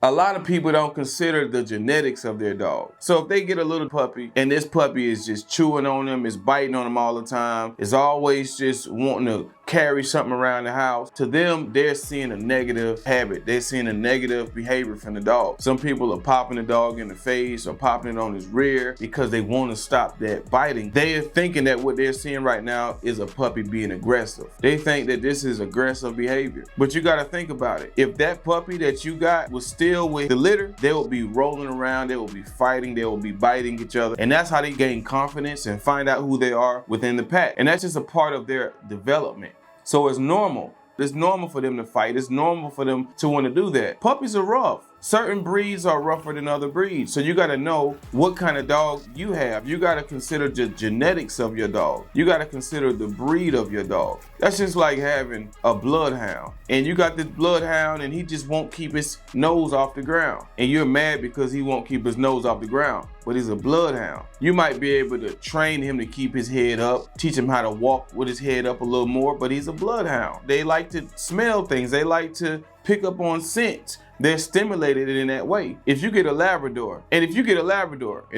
A lot of people don't consider the genetics of their dog. So if they get a little puppy and this puppy is just chewing on them, is biting on them all the time, is always just wanting to carry something around the house, to them, they're seeing a negative habit. They're seeing a negative behavior from the dog. Some people are popping the dog in the face or popping it on his rear because they want to stop that biting. They are thinking that what they're seeing right now is a puppy being aggressive. They think that this is aggressive behavior. But you got to think about it. If that puppy that you got was still with the litter, they will be rolling around, they will be fighting, they will be biting each other. And that's how they gain confidence and find out who they are within the pack. And that's just a part of their development. So it's normal. It's normal for them to fight. It's normal for them to want to do that. Puppies are rough. Certain breeds are rougher than other breeds. So you got to know what kind of dog you have. You got to consider the genetics of your dog. You got to consider the breed of your dog. That's just like having a bloodhound. And you got this bloodhound and he just won't keep his nose off the ground. And you're mad because he won't keep his nose off the ground. But he's a bloodhound. You might be able to train him to keep his head up, teach him how to walk with his head up a little more, but he's a bloodhound. They like to smell things. They like to pick up on scents. They're stimulated in that way. If you get a Labrador, and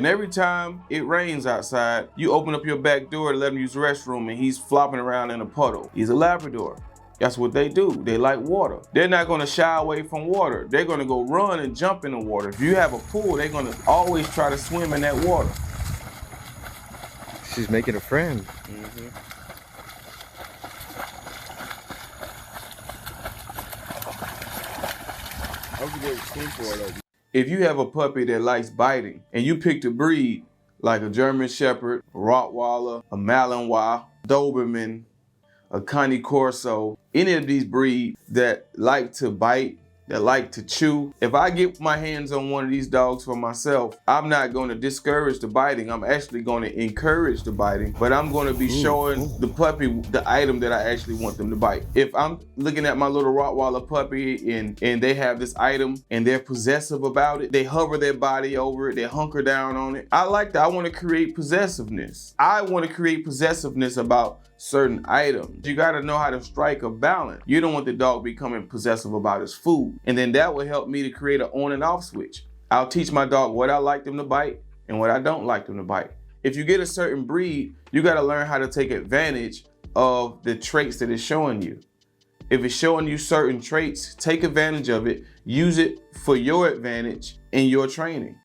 every time it rains outside, you open up your back door to let him use the restroom and he's flopping around in a puddle, he's a Labrador. That's what they do. They like water. They're not gonna shy away from water. They're gonna go run and jump in the water. If you have a pool, they're gonna always try to swim in that water. She's making a friend. Mm-hmm. If you have a puppy that likes biting and you picked a breed like a German Shepherd, a Rottweiler, a Malinois, Doberman, a Cane Corso, any of these breeds that like to bite, that like to chew, if I get my hands on one of these dogs for myself, I'm not going to discourage the biting. I'm actually going to encourage the biting, but I'm going to be showing the puppy the item that I actually want them to bite. If I'm looking at my little Rottweiler puppy and they have this item and they're possessive about it, they hover their body over it, they hunker down on it. I like that. I want to create possessiveness. I want to create possessiveness about certain items. You got to know how to strike a balance. You don't want the dog becoming possessive about his food. And then that will help me to create an on and off switch. I'll teach my dog what I like them to bite and what I don't like them to bite. If you get a certain breed, you got to learn how to take advantage of the traits that it's showing you. If it's showing you certain traits, take advantage of it, use it for your advantage in your training.